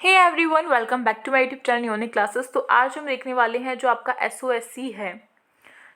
Hey everyone, welcome back to my YouTube channel unique classes. तो आज हम देखने वाले हैं जो आपका एसओएससी है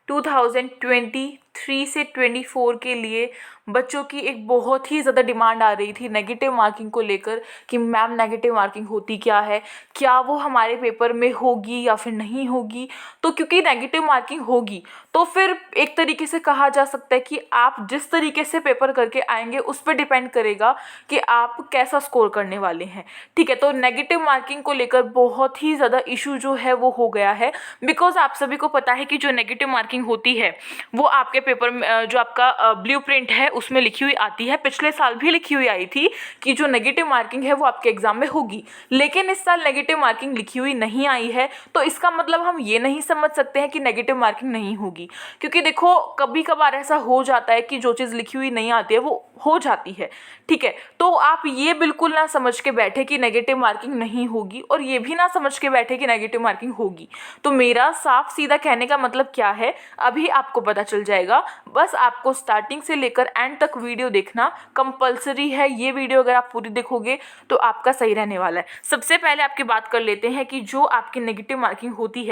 2023 से 24 के लिए बच्चों की एक बहुत ही ज़्यादा डिमांड आ रही थी नेगेटिव मार्किंग को लेकर कि मैम नेगेटिव मार्किंग होती क्या है, क्या वो हमारे पेपर में होगी या फिर नहीं होगी। तो क्योंकि नेगेटिव मार्किंग होगी तो फिर एक तरीके से कहा जा सकता है कि आप जिस तरीके से पेपर करके आएंगे उस पर डिपेंड करेगा कि आप कैसा स्कोर करने वाले हैं। ठीक है, तो नेगेटिव मार्किंग को लेकर बहुत ही ज़्यादा इशू जो है वो हो गया है। बिकॉज आप सभी को पता है कि जो नेगेटिव मार्किंग होती है वो आपके पेपर में जो आपका ब्लूप्रिंट है उसमें लिखी हुई आती है। पिछले साल भी लिखी हुई आई थी कि जो नेगेटिव मार्किंग है वो आपके एग्जाम में होगी, लेकिन इस साल नेगेटिव मार्किंग लिखी हुई नहीं आई है। तो इसका मतलब हम ये नहीं समझ सकते हैं कि नेगेटिव मार्किंग नहीं होगी, क्योंकि देखो कभी कभार ऐसा हो जाता है कि जो चीज़ लिखी हुई नहीं आती है वो हो जाती है। ठीक है, तो आप ये बिल्कुल ना समझ के बैठे कि नेगेटिव मार्किंग नहीं होगी और ये भी ना समझ के बैठे कि नेगेटिव मार्किंग होगी। तो मेरा साफ सीधा कहने का मतलब क्या है अभी आपको पता चल जाएगा। बस आपको स्टार्टिंग से लेकर एंड तक वीडियो देखना कंपलसरी है। ये वीडियो अगर आप पूरी देखोगे तो आपका सही रहने वाला है। सबसे पहले आपकी बात कर लेते हैं कि जो आपकी नेगेटिव मार्किंग होती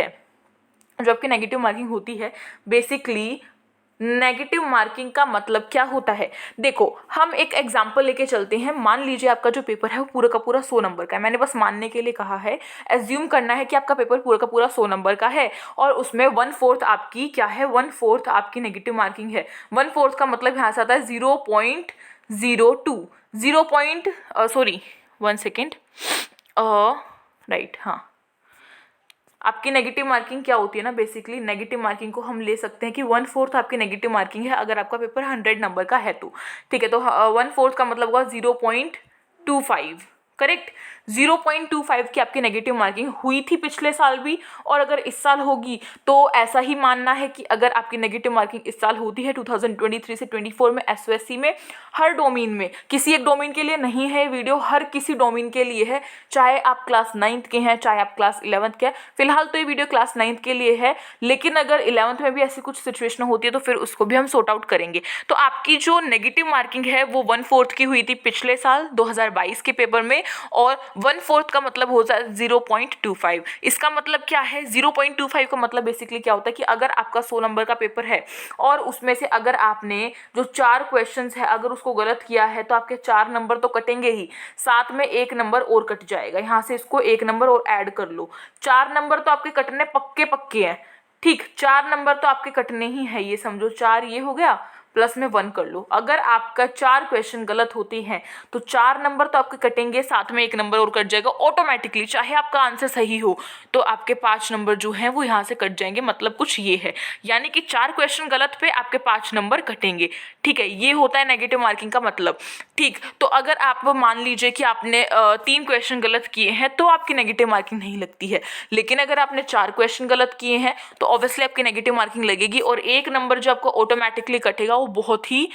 है बेसिकली नेगेटिव मार्किंग का मतलब क्या होता है। देखो हम एक एग्जांपल लेके चलते हैं। मान लीजिए आपका जो पेपर है वो पूरा का पूरा 100 नंबर का है। मैंने बस मानने के लिए कहा है, एज्यूम करना है कि आपका पेपर पूरा का पूरा 100 नंबर का है और उसमें 1/4 आपकी क्या है, 1/4 आपकी नेगेटिव मार्किंग है। 1/4 का मतलब यहाँ से आता है 0.02 1 सेकेंड, राइट, हाँ। आपकी नेगेटिव मार्किंग क्या होती है ना, बेसिकली नेगेटिव मार्किंग को हम ले सकते हैं कि 1/4 आपकी नेगेटिव मार्किंग है अगर आपका पेपर 100 नंबर का है तो। ठीक है, तो 1/4 का मतलब होगा 0.25, करेक्ट। 0.25 की आपकी नेगेटिव मार्किंग हुई थी पिछले साल भी, और अगर इस साल होगी तो ऐसा ही मानना है कि अगर आपकी नेगेटिव मार्किंग इस साल होती है 2023 से 24 में एसओएससी में हर डोमेन में, किसी एक डोमेन के लिए नहीं है वीडियो, हर किसी डोमेन के लिए है, चाहे आप क्लास 9th के हैं चाहे आप क्लास 11th के हैं। फिलहाल तो ये वीडियो क्लास 9th के लिए है, लेकिन अगर 11th में भी ऐसी कुछ सिचुएशन होती है तो फिर उसको भी हम सॉर्ट आउट करेंगे। तो आपकी जो नेगेटिव मार्किंग है वो 1/4 की हुई थी पिछले साल 2022 के पेपर में, और 1/4 का मतलब हो जाए 0.25। इसका मतलब क्या है, 0.25 का मतलब बेसिकली क्या होता है कि अगर आपका 100 नंबर का पेपर है और उसमें से अगर आपने जो 4 क्वेश्चंस है अगर उसको गलत किया है तो आपके 4 नंबर तो कटेंगे ही, साथ में 1 नंबर और कट जाएगा। यहाँ से इसको 1 नंबर और ऐड कर लो, 4 नंबर तो आपके कटने पक्के पक्के हैं। ठीक, 4 नंबर तो आपके कटने ही है, ये समझो 4 ये हो गया प्लस में 1 कर लो। अगर आपका 4 क्वेश्चन गलत होते हैं तो 4 नंबर तो आपके कटेंगे, साथ में 1 नंबर और कट जाएगा ऑटोमेटिकली। चाहे आपका आंसर सही हो तो आपके 5 नंबर जो हैं वो यहाँ से कट जाएंगे। मतलब कुछ ये है, यानी कि 4 क्वेश्चन गलत पे आपके 5 नंबर कटेंगे। ठीक है, ये होता है नेगेटिव मार्किंग का मतलब। ठीक, तो अगर आप मान लीजिए कि आपने 3 क्वेश्चन गलत किए हैं तो आपकी नेगेटिव मार्किंग नहीं लगती है, लेकिन अगर आपने 4 क्वेश्चन गलत किए हैं तो ऑब्वियसली आपकी नेगेटिव मार्किंग लगेगी, और 1 नंबर जो आपको ऑटोमेटिकली कटेगा वो बहुत ही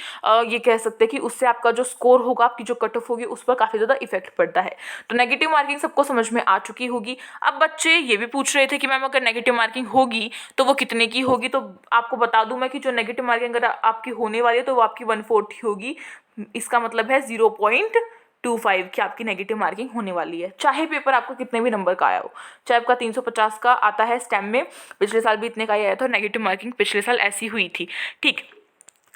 ये कह सकते हैं कि उससे आपका जो स्कोर होगा, आपकी जो कट ऑफ होगी उस पर काफ़ी ज़्यादा इफेक्ट पड़ता है। तो नेगेटिव मार्किंग सबको समझ में आ चुकी होगी। अब बच्चे ये भी पूछ रहे थे कि मैम अगर नेगेटिव मार्किंग होगी तो वो कितने की होगी। तो आपको बता दूं मैं कि जो नेगेटिव मार्किंग अगर आपकी होने वाली है तो वो आपकी 1/4 होगी। इसका मतलब है 0.25 की आपकी नेगेटिव मार्किंग होने वाली है, चाहे पेपर आपको कितने भी नंबर का आया हो। चाहे आपका 350 का आता है स्टेम में, पिछले साल भी इतने का ही आया था, नेगेटिव मार्किंग पिछले साल ऐसी हुई थी। ठीक,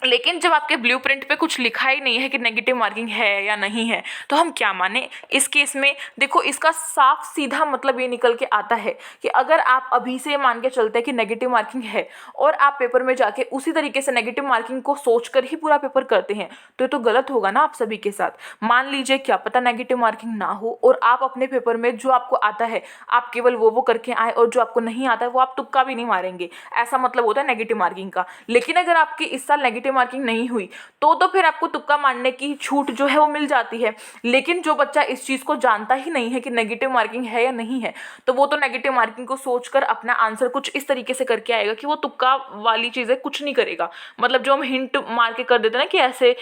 लेकिन जब आपके ब्लूप्रिंट पे कुछ लिखा ही नहीं है कि नेगेटिव मार्किंग है या नहीं है तो हम क्या माने इस केस में। देखो इसका साफ सीधा मतलब ये निकल के आता है कि अगर आप अभी से मान के चलते हैं कि नेगेटिव मार्किंग है और आप पेपर में जाके उसी तरीके से नेगेटिव मार्किंग को सोचकर ही पूरा पेपर करते हैं तो ये तो गलत होगा ना आप सभी के साथ। मान लीजिए क्या पता नेगेटिव मार्किंग ना हो और आप अपने पेपर में जो आपको आता है आप केवल वो करके आए, और जो आपको नहीं आता है वो आप तुक्का भी नहीं मारेंगे, ऐसा मतलब होता है नेगेटिव मार्किंग का। लेकिन अगर आपकी इस साल नेगेटिव मार्किंग नहीं हुई तो फिर आपको तुक्का मारने की छूट जो है वो मिल जाती है। लेकिन जो बच्चा इस चीज को जानता ही नहीं है कि नेगेटिव मार्किंग है या नहीं है तो वो तो नेगेटिव मार्किंग को सोचकर अपना आंसर कुछ इस तरीके से करके आएगा कि वो तुक्का वाली चीजें कुछ नहीं करेगा। मतलब जो हम हिंट मार के कर देते ना कि ऐसे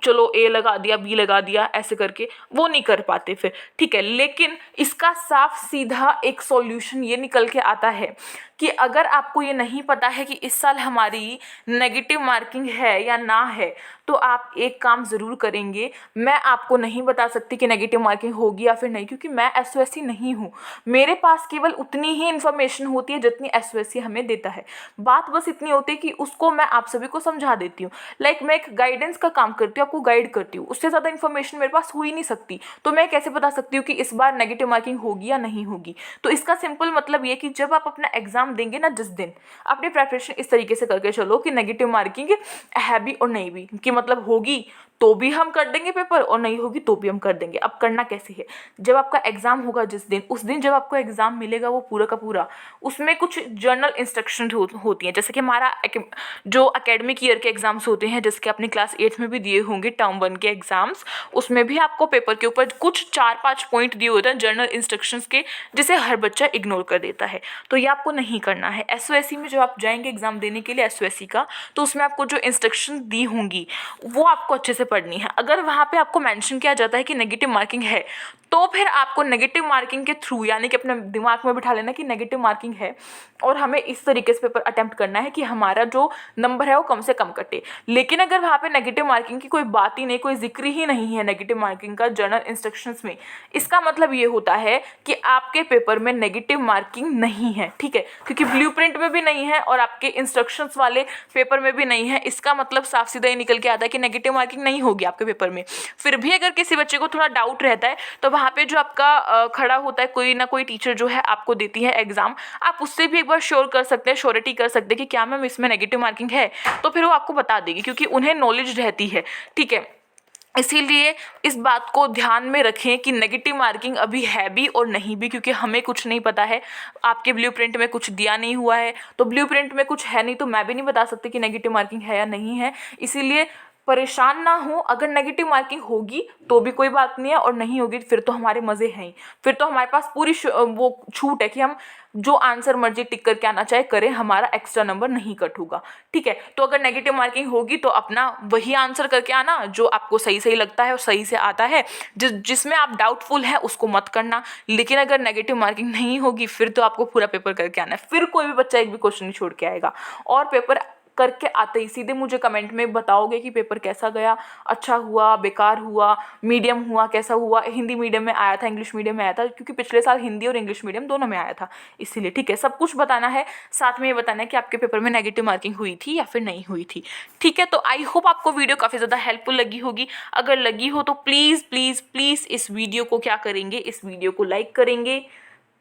चलो ए लगा दिया बी लगा दिया ऐसे करके, वो नहीं कर पाते फिर। ठीक है, लेकिन इसका साफ सीधा एक सॉल्यूशन ये निकल के आता है कि अगर आपको ये नहीं पता है कि इस साल हमारी नेगेटिव मार्किंग है या ना है तो आप एक काम ज़रूर करेंगे, मैं आपको नहीं बता सकती कि नेगेटिव मार्किंग होगी या फिर नहीं, क्योंकि मैं एसओएससी नहीं हूँ। मेरे पास केवल उतनी ही इन्फॉर्मेशन होती है जितनी एसओएससी हमें देता है। बात बस इतनी होती है कि उसको मैं आप सभी को समझा देती हूँ। लाइक मैं एक गाइडेंस का काम करती हूँ, आपको गाइड करती हूँ, उससे ज़्यादा इन्फॉर्मेशन मेरे पास हो ही नहीं सकती। तो मैं कैसे बता सकती हूँ कि इस बार नेगेटिव मार्किंग होगी या नहीं होगी। तो इसका सिंपल मतलब ये कि जब आप अपना एग्जाम देंगे ना, जिस दिन अपनी प्रेपरेशन इस तरीके से करके चलो कि नेगेटिव मार्किंग है भी और नहीं भी, कि मतलब होगी तो भी हम कर देंगे पेपर और नहीं होगी तो भी हम कर देंगे। अब करना कैसे है, जब आपका एग्जाम होगा जिस दिन, उस दिन जब आपको एग्जाम मिलेगा वो पूरा का पूरा, उसमें कुछ जर्नल इंस्ट्रक्शन होती हैं। जैसे कि हमारा जो एकेडमिक ईयर के एग्जाम्स होते हैं, जिसके अपनी क्लास 8 में भी दिए होंगे टर्म 1 के एग्जाम्स, उसमें भी आपको पेपर के ऊपर कुछ 4-5 पॉइंट दिए होते हैं जर्नल इंस्ट्रक्शंस के, जिसे हर बच्चा इग्नोर कर देता है। तो ये आपको नहीं करना है। एसओएससी में जब आप जाएंगे एग्जाम देने के लिए एसओएससी का, तो उसमें आपको जो इंस्ट्रक्शन दी होंगी वो आपको अच्छे से पढ़नी है। अगर वहाँ पे आपको मेंशन किया जाता है कि नेगेटिव मार्किंग है, तो फिर आपको नेगेटिव मार्किंग के थ्रू, यानी कि अपने दिमाग में बिठा लेना कि नेगेटिव मार्किंग है और हमें इस तरीके से पेपर अटेम्प्ट करना है कि हमारा जो नंबर है वो कम से कम कटे। लेकिन अगर वहाँ पे नेगेटिव मार्किंग की कोई बात ही नहीं, कोई जिक्र ही नहीं है नेगेटिव मार्किंग का जर्नल इंस्ट्रक्शंस में, इसका मतलब ये होता है कि आपके पेपर में नेगेटिव मार्किंग नहीं है। ठीक है, क्योंकि ब्लूप्रिंट में भी नहीं है और आपके इंस्ट्रक्शंस वाले पेपर में भी नहीं है। इसका मतलब साफ सीधा ये निकल के आता है कि नेगेटिव मार्किंग नहीं होगी आपके पेपर में। फिर भी अगर किसी बच्चे को थोड़ा डाउट रहता है, तो वहाँ पे जो आपका खड़ा होता है कोई ना कोई टीचर जो है आपको देती है एग्जाम, आप उससे भी एक बार श्योर कर सकते हैं, श्योरिटी कर सकते हैं कि क्या मैम इसमें नेगेटिव मार्किंग है, तो फिर वो आपको बता देगी, क्योंकि उन्हें नॉलेज रहती है। ठीक है, इसीलिए इस बात को ध्यान में रखें कि नेगेटिव मार्किंग अभी है भी और नहीं भी, क्योंकि हमें कुछ नहीं पता है। आपके ब्लूप्रिंट में कुछ दिया नहीं हुआ है, तो ब्लूप्रिंट में कुछ है नहीं, तो मैं भी नहीं बता सकती कि नेगेटिव मार्किंग है या नहीं है। इसीलिए परेशान ना हो, अगर नेगेटिव मार्किंग होगी तो भी कोई बात नहीं है, और नहीं होगी फिर तो हमारे मज़े हैं ही। फिर तो हमारे पास पूरी वो छूट है कि हम जो आंसर मर्जी टिक करके आना चाहे करें, हमारा एक्स्ट्रा नंबर नहीं कट होगा। ठीक है, तो अगर नेगेटिव मार्किंग होगी तो अपना वही आंसर करके आना जो आपको सही सही लगता है और सही से आता है। जिसमें आप डाउटफुल है उसको मत करना। लेकिन अगर नेगेटिव मार्किंग नहीं होगी फिर तो आपको पूरा पेपर करके आना है। फिर कोई भी बच्चा एक भी क्वेश्चन नहीं छोड़ के आएगा, और पेपर करके आते ही सीधे मुझे कमेंट में बताओगे कि पेपर कैसा गया, अच्छा हुआ, बेकार हुआ, मीडियम हुआ, कैसा हुआ। हिंदी मीडियम में आया था, इंग्लिश मीडियम में आया था, क्योंकि पिछले साल हिंदी और इंग्लिश मीडियम दोनों में आया था, इसीलिए। ठीक है, सब कुछ बताना है, साथ में ये बताना है कि आपके पेपर में नेगेटिव मार्किंग हुई थी या फिर नहीं हुई थी। ठीक है, तो आई होप आपको वीडियो काफ़ी ज़्यादा हेल्पफुल लगी होगी। अगर लगी हो तो प्लीज़ प्लीज़ प्लीज़ इस वीडियो को क्या करेंगे, इस वीडियो को लाइक करेंगे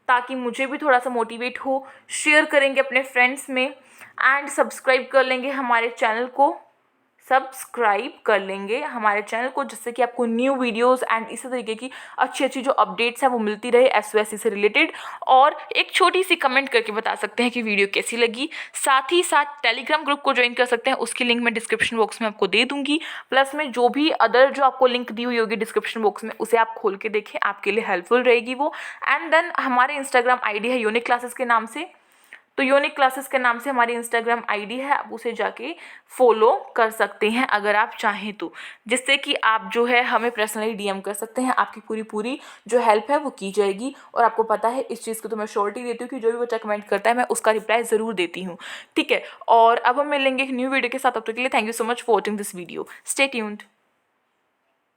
ताकि मुझे भी थोड़ा सा मोटिवेट हो, शेयर करेंगे अपने फ्रेंड्स में, एंड सब्सक्राइब कर लेंगे हमारे चैनल को, सब्सक्राइब कर लेंगे हमारे चैनल को, जिससे कि आपको न्यू वीडियोस एंड इसी तरीके की अच्छी अच्छी जो अपडेट्स है वो मिलती रहे एसओएससी से रिलेटेड। और एक छोटी सी कमेंट करके बता सकते हैं कि वीडियो कैसी लगी। साथ ही साथ टेलीग्राम ग्रुप को ज्वाइन कर सकते हैं, उसकी लिंक मैं डिस्क्रिप्शन बॉक्स में आपको दे दूंगी। प्लस में जो भी अदर जो आपको लिंक दी हुई होगी डिस्क्रिप्शन बॉक्स में, उसे आप खोल के देखें, आपके लिए हेल्पफुल रहेगी वो। एंड देन हमारे इंस्टाग्राम आईडी है यूनिक क्लासेस के नाम से, तो यूनिक क्लासेस के नाम से हमारी इंस्टाग्राम आईडी है, आप उसे जाके फॉलो कर सकते हैं अगर आप चाहें तो, जिससे कि आप जो है हमें पर्सनली डीएम कर सकते हैं, आपकी पूरी पूरी जो हेल्प है वो की जाएगी। और आपको पता है इस चीज़ को तो मैं श्योरिटी देती हूँ कि जो भी बच्चा कमेंट करता है मैं उसका रिप्लाई ज़रूर देती हूँ। ठीक है, और अब हम मिलेंगे एक न्यू वीडियो के साथ, तब तक के लिए thank you so much for watching this video. Stay tuned.